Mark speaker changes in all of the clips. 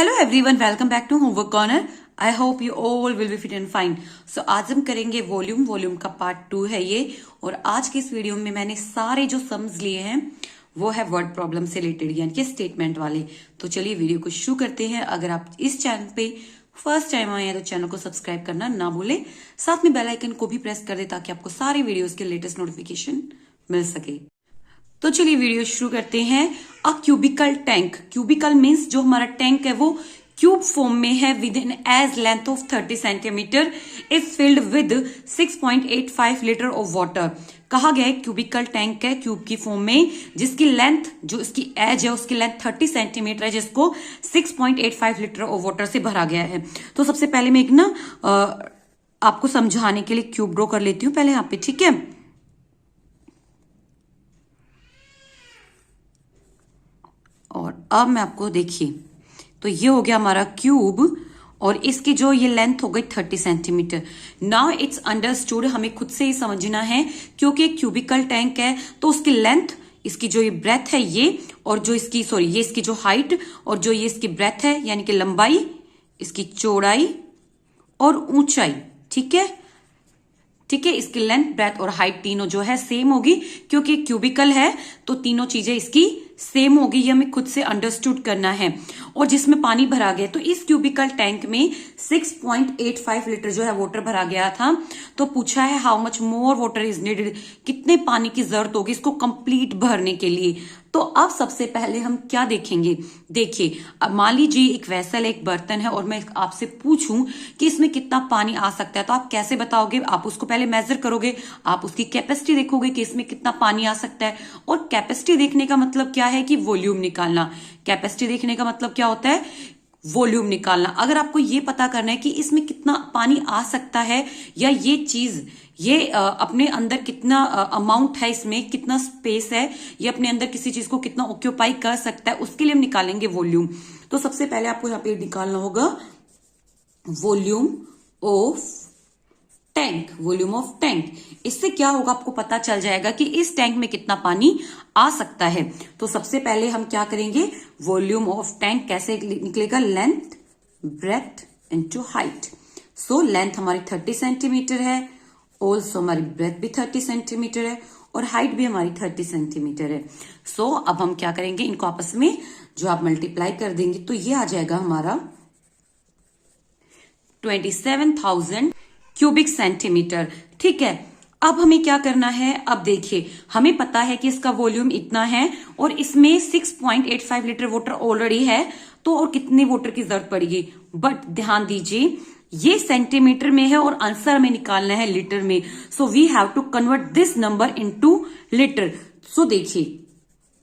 Speaker 1: Hello everyone, welcome back to homework corner. I hope you all will be fit and fine. So आज हम करेंगे volume का part 2 है ये। और आज के इस वीडियो में मैंने सारे जो सम्स लिए हैं वो है वर्ड प्रॉब्लम से रिलेटेड, यानी कि स्टेटमेंट वाले। तो चलिए वीडियो को शुरू करते हैं। अगर आप इस चैनल पे फर्स्ट टाइम आए हैं तो चैनल को सब्सक्राइब करना ना भूले, साथ में बेल आइकन को भी प्रेस कर दे ताकि आपको सारे वीडियोस के लेटेस्ट नोटिफिकेशन मिल सके। तो चलिए वीडियो शुरू करते हैं। A cubical tank, cubical means जो हमारा टैंक है वो क्यूब फॉर्म में है with in edge length of 30 centimetre is filled with 6.85 litre of water. कहा गया है क्यूबिकल टैंक है क्यूब की फॉर्म में जिसकी लेंथ, जो इसकी एज है उसकी लेंथ 30 सेंटीमीटर है, जिसको 6.85 लीटर ऑफ वाटर से भरा गया है। तो सबसे पहले मैं एक ना आपको समझाने के लिए क्यूब ड्रॉ कर लेती हूँ पहले यहाँ पे, ठीक है। और अब मैं आपको देखिए, तो ये हो गया हमारा क्यूब और इसकी जो ये लेंथ हो गई 30 सेंटीमीटर। नाउ इट्स अंडरस्टूड, हमें खुद से ही समझना है क्योंकि क्यूबिकल टैंक है तो उसकी लेंथ, इसकी जो ये ब्रेथ है ये, और जो इसकी ये इसकी जो हाइट और जो ये इसकी ब्रेथ है यानी कि लंबाई, इसकी चौड़ाई और ऊंचाई, ठीक है। इसकी लेंथ, ब्रेथ और हाइट तीनों जो है सेम होगी क्योंकि क्यूबिकल है तो तीनों चीजें इसकी सेम होगी। ये हमें खुद से अंडरस्टूड करना है। और जिसमें पानी भरा गया, तो इस क्यूबिकल टैंक में 6.85 लीटर जो है वाटर भरा गया था। तो पूछा है how much more water is needed, कितने पानी की जरूरत होगी इसको कंप्लीट भरने के लिए। तो अब सबसे पहले हम क्या देखेंगे, देखिए अब मान लीजिए एक वेसल, एक बर्तन है और मैं आपसे पूछूं कि इसमें कितना पानी आ सकता है, तो आप कैसे बताओगे? आप उसको पहले मेजर करोगे, आप उसकी कैपेसिटी देखोगे कि इसमें कितना पानी आ सकता है। और कैपेसिटी देखने का मतलब क्या है कि वॉल्यूम निकालना। कैपेसिटी देखने का मतलब क्या होता है? वॉल्यूम निकालना। अगर आपको ये पता करना है कि इसमें कितना पानी आ सकता है या ये चीज ये अपने अंदर कितना अमाउंट है, इसमें कितना स्पेस है, ये अपने अंदर किसी चीज को कितना ऑक्यूपाई कर सकता है, उसके लिए हम निकालेंगे वॉल्यूम। तो सबसे पहले आपको यहाँ पे निकालना होगा volume of tank. Volume of tank, इससे क्या होगा आपको पता चल जाएगा कि इस टैंक में कितना पानी आ सकता है। तो सबसे पहले हम क्या करेंगे, वॉल्यूम ऑफ टैंक कैसे निकलेगा? Length breadth into height. So length हमारी 30 सेंटीमीटर है, ऑल्सो हमारी ब्रेथ भी 30 सेंटीमीटर है और हाइट भी हमारी 30 सेंटीमीटर है। सो अब हम क्या करेंगे, इनको आपस में जो आप मल्टीप्लाई कर देंगे तो ये आ जाएगा हमारा 27,000 क्यूबिक सेंटीमीटर, ठीक है। अब हमें क्या करना है, अब देखिए हमें पता है कि इसका वॉल्यूम इतना है और इसमें 6.85 लीटर वाटर ऑलरेडी है, तो और कितने वाटर की जरूरत पड़ेगी। बट ध्यान दीजिए ये सेंटीमीटर में है और आंसर हमें निकालना है लीटर में। So we have to convert this number into litre. So देखिए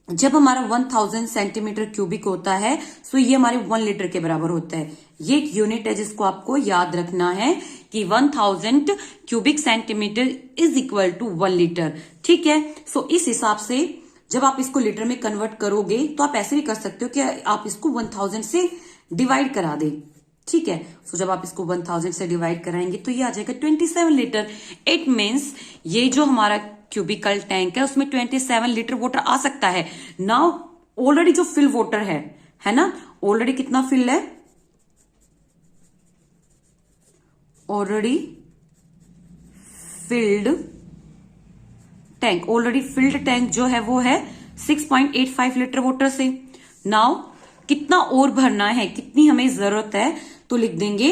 Speaker 1: जब हमारा 1000 सेंटीमीटर क्यूबिक होता है तो ये हमारे 1 लीटर के बराबर होता है। ये एक यूनिट है जिसको आपको याद रखना है कि 1000 cubic centimetre is equal to 1 litre, ठीक है। सो इस हिसाब से जब आप इसको लीटर में कन्वर्ट करोगे तो आप ऐसे भी कर सकते हो कि आप इसको 1000 से डिवाइड करा दें, ठीक है। सो जब आप इसको 1000 से डिवाइड कराएंगे तो ये आ जाएगा 27 लीटर। इट मीन्स ये जो हमारा क्यूबिकल टैंक है उसमें 27 लीटर वाटर आ सकता है। नाउ ऑलरेडी जो फिल वाटर है ना, ऑलरेडी कितना फिल है, already field tank, already field tank जो है वो है 6.85 लीटर वाटर से। नाउ कितना और भरना है, कितनी हमें जरूरत है, तो लिख देंगे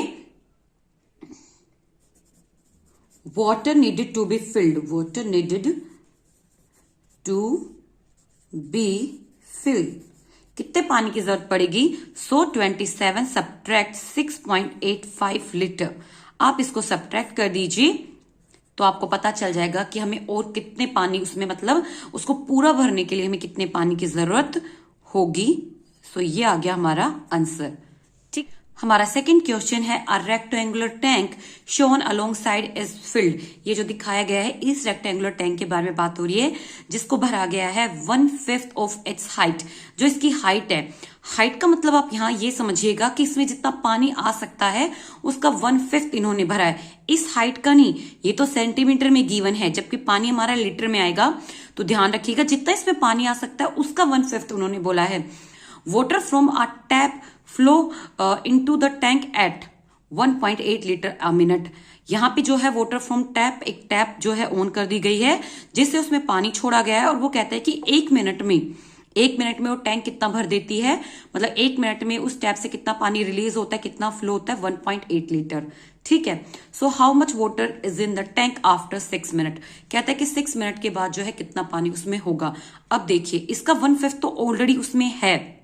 Speaker 1: water needed to be filled, water needed to be filled. कितने पानी की जरूरत पड़ेगी? So 27 subtract 6.85 litre. आप इसको सब्ट्रैक्ट कर दीजिए तो आपको पता चल जाएगा कि हमें और कितने पानी उसमें, मतलब उसको पूरा भरने के लिए हमें कितने पानी की जरूरत होगी। सो ये आ गया हमारा आंसर, ठीक। हमारा सेकंड क्वेश्चन है a rectangular tank shown along side is filled. ये जो दिखाया गया है इस रेक्टेंगुलर टैंक के बारे में बात हो रही है जिसको भरा गया है 1/5 ऑफ इट्स हाइट। जो इसकी हाइट है, हाइट का मतलब आप यहाँ ये समझिएगा कि इसमें जितना पानी आ सकता है उसका 1/5 इन्होंने भरा है। इस हाइट का नहीं, ये तो सेंटीमीटर में गिवन है, जबकि पानी हमारा लीटर में आएगा। तो ध्यान रखिएगा जितना इसमें पानी आ सकता है उसका 1/5 उन्होंने बोला है। Water from a tap flow into the tank at 1.8 litre a minute. यहाँ पे जो है वाटर फ्रॉम टैप, एक टैप जो है ऑन कर दी गई है जिससे उसमें पानी छोड़ा गया है और वो कहता है कि एक मिनट में वो टैंक कितना भर देती है, मतलब एक मिनट में उस टैप से कितना पानी रिलीज होता है, कितना फ्लो होता है, 1.8 लीटर। ठीक है। So how much water is in the tank after 6 minute, कहता है कि 6 मिनट के बाद जो है कितना पानी उसमें होगा। अब देखिए इसका 1/5 तो ऑलरेडी उसमें है,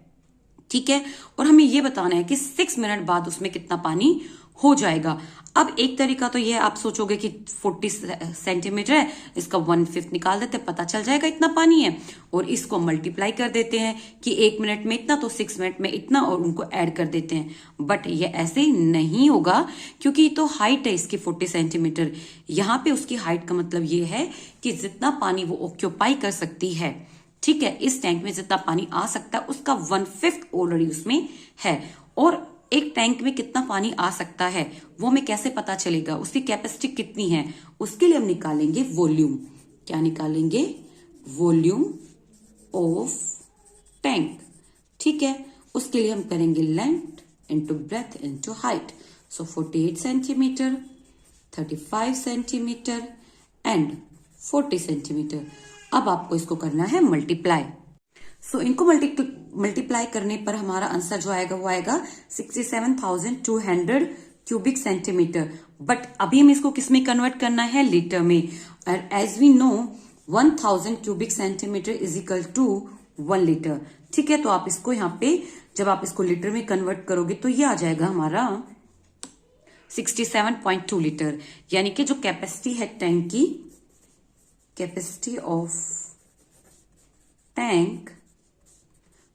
Speaker 1: ठीक है, और हमें ये बताना है कि 6 मिनट बाद उसमें कितना पानी हो जाएगा। अब एक तरीका तो ये आप सोचोगे कि 40 सेंटीमीटर है, इसका 1/5 निकाल देते हैं, पता चल जाएगा इतना पानी है, और इसको मल्टीप्लाई कर देते हैं कि 1 मिनट में इतना तो 6 मिनट में इतना, और उनको ऐड कर देते हैं। बट ये ऐसे नहीं होगा क्योंकि तो हाइट है इसकी 40 सेंटीमीटर। यहाँ पे उसकी हाइट का मतलब ये है कि जितना पानी वो ऑक्यूपाई कर सकती है, ठीक है, इस टैंक में जितना पानी आ सकता है उसका 1/5 ऑलरेडी उसमें है। और एक टैंक में कितना पानी आ सकता है वो हमें कैसे पता चलेगा, उसकी कैपेसिटी कितनी है, उसके लिए हम निकालेंगे वॉल्यूम। क्या निकालेंगे? Volume of tank. ठीक है, उसके लिए हम करेंगे length into breadth into height. So 48 centimetre, 35 centimetre and 40 centimetre. अब आपको इसको करना है मल्टीप्लाई। सो इनको मल्टीप्लाई करने पर हमारा आंसर जो आएगा वो आएगा 67,200 क्यूबिक सेंटीमीटर। बट अभी हमें इसको किस में कन्वर्ट करना है? लीटर में। और as we know 1000 cubic centimetre is equal to 1 litre. ठीक है, तो आप इसको यहाँ पे जब आप इसको लीटर में कन्वर्ट करोगे तो ये आ जाएगा हमारा 67.2 लीटर। यानी कि जो कैपेसिटी है टैंक की, कैपेसिटी ऑफ टैंक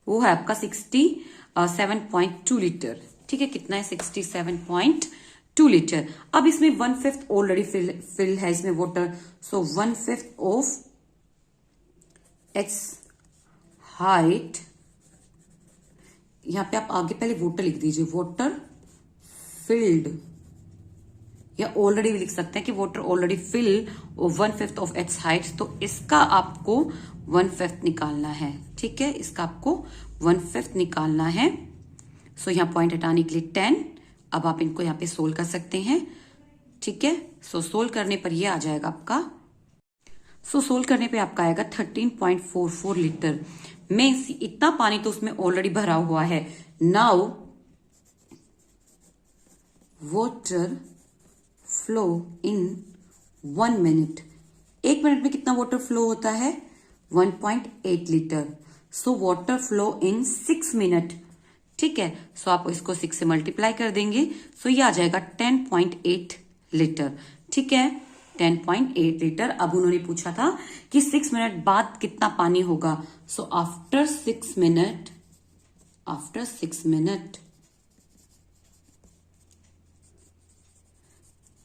Speaker 1: वो है आपका 67.2 लीटर। ठीक है, कितना है? 67.2 लीटर। अब इसमें 1/5 ऑलरेडी फिल है इसमें water, so 1/5 of its height. यहां पे आप आगे पहले वाटर लिख दीजिए, वाटर फिल्ड, या ऑलरेडी भी लिख सकते हैं कि water already fill 1/5 of its height. तो इसका आपको 1/5 निकालना है। ठीक है, इसका आपको 1/5 निकालना है। सो यहाँ पॉइंट हटाने के लिए 10। अब आप इनको यहाँ पे सोल्व कर सकते हैं। ठीक है, सो सोल्व करने पर ये आ जाएगा आपका, सो सोल्व करने पे आपका आएगा 13.44 लीटर में। इतना पानी तो उसमें ऑलरेडी भरा हुआ है। Now water flow in 1 minute. 1 minute में कितना वाटर फ्लो होता है? 1.8 litre. So water flow in 6 minute. ठीक है, सो आप इसको 6 से मल्टीप्लाई कर देंगे, सो ये आ जाएगा 10.8 लीटर। ठीक है, 10.8 लीटर। अब उन्होंने पूछा था कि 6 मिनट बाद कितना पानी होगा। So after 6 minute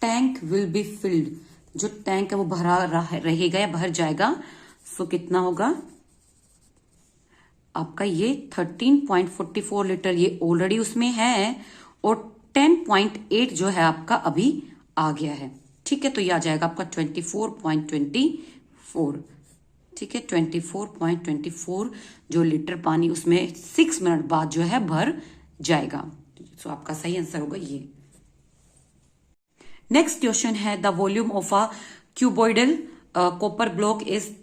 Speaker 1: tank will be filled. जो टैंक है वो भरा रहेगा या भर जाएगा। सो कितना होगा आपका? ये 13.44 लीटर ये ऑलरेडी उसमें है, और 10.8 जो है आपका अभी आ गया है। ठीक है, तो ये आ जाएगा आपका 24.24। ठीक है, 24.24 जो लीटर पानी उसमें 6 मिनट बाद जो है भर जाएगा। सो आपका सही आंसर होगा ये। नेक्स्ट क्वेश्चन है the volume of a cuboidal copper block is,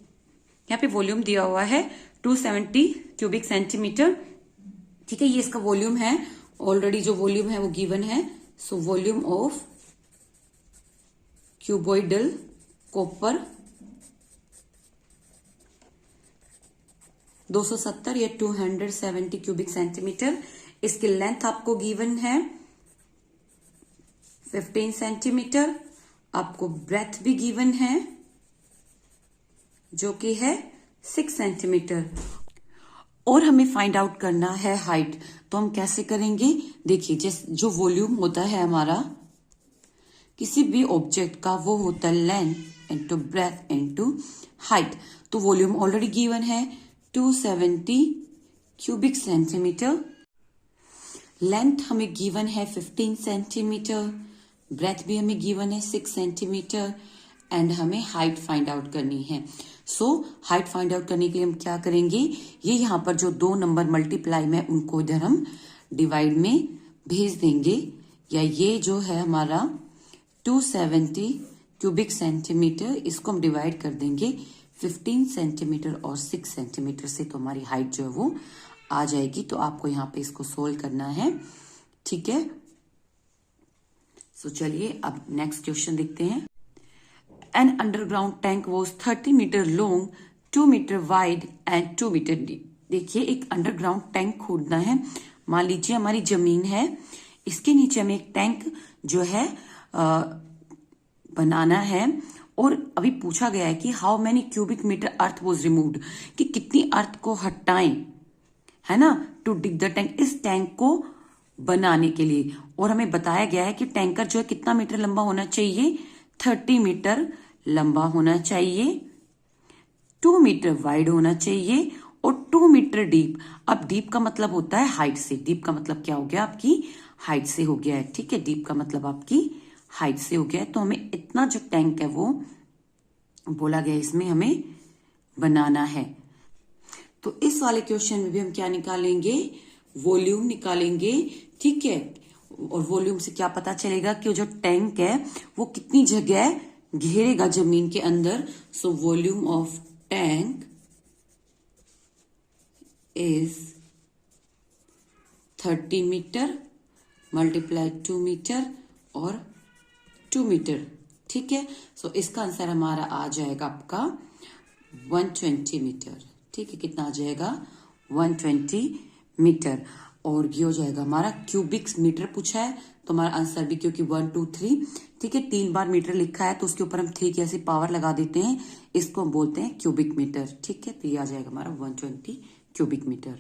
Speaker 1: यहाँ पे वॉल्यूम दिया हुआ है 270 क्यूबिक सेंटीमीटर। ठीक है, ये इसका वॉल्यूम है, ऑलरेडी जो वॉल्यूम है वो गिवन है। सो वॉल्यूम ऑफ क्यूबॉइडल कॉपर 270 या 270 क्यूबिक सेंटीमीटर। इसकी लेंथ आपको गिवन है 15 सेंटीमीटर। आपको ब्रेथ भी गिवन है जो कि है 6 सेंटीमीटर, और हमें फाइंड आउट करना है हाइट। तो हम कैसे करेंगे? देखिए, जो वॉल्यूम होता है हमारा किसी भी ऑब्जेक्ट का, वो होता है length into breadth into height. तो वॉल्यूम ऑलरेडी गिवन है 270 क्यूबिक सेंटीमीटर। लेंथ हमें गिवन है 15 सेंटीमीटर, ब्रेथ भी हमें गिवन है 6 सेंटीमीटर, एंड हमें हाइट फाइंड आउट करनी है। सो हाइट फाइंड आउट करने के लिए हम क्या करेंगे? ये यहाँ पर जो 2 नंबर मल्टीप्लाई में उनको इधर हम डिवाइड में भेज देंगे, या ये जो है हमारा 270 क्यूबिक सेंटीमीटर, इसको हम डिवाइड कर देंगे 15 सेंटीमीटर और 6 सेंटीमीटर से, तो हमारी हाइट जो है वो आ जाएगी। तो आपको यहाँ पे इसको सोल्व करना है, ठीक है। सो चलिए अब नेक्स्ट क्वेश्चन देखते हैं। An underground tank was 30 metre long, 2 metre wide and 2 metre deep. देखिए एक अंडरग्राउंड टैंक खोदना है। मान लीजिए हमारी जमीन है, इसके नीचे हमें एक टैंक जो है बनाना है, और अभी पूछा गया है कि how many cubic metre earth was removed, कि कितनी अर्थ को हटाएं, है ना, टू डिग द टैंक, इस टैंक को बनाने के लिए। और हमें बताया गया है कि टैंकर जो है कितना मीटर लंबा होना चाहिए, 30 मीटर लंबा होना चाहिए, 2 मीटर वाइड होना चाहिए और 2 मीटर डीप। अब डीप का मतलब होता है हाइट से, डीप का मतलब क्या हो गया, आपकी हाइट से हो गया है, ठीक है। डीप का मतलब आपकी हाइट से हो गया है। तो हमें इतना जो टैंक है वो बोला गया, इसमें हमें बनाना है। तो इस वाले क्वेश्चन में भी हम क्या निकालेंगे, वॉल्यूम निकालेंगे, ठीक है। और वॉल्यूम से क्या पता चलेगा कि जो टैंक है वो कितनी जगह घेरेगा जमीन के अंदर। So volume of tank is 30 metre multiply 2 metre और 2 मीटर, ठीक है। सो इसका आंसर हमारा आ जाएगा आपका 120 मीटर, ठीक है। कितना आ जाएगा, 120 मीटर। और ये हो जाएगा हमारा क्यूबिक मीटर पूछा है, तो हमारा आंसर भी, क्योंकि 1 2 3, ठीक है, 3 बार मीटर लिखा है तो उसके ऊपर हम 3 की ऐसी पावर लगा देते हैं, इसको हम बोलते हैं क्यूबिक मीटर, ठीक है। तो ये आ जाएगा हमारा 120 क्यूबिक मीटर।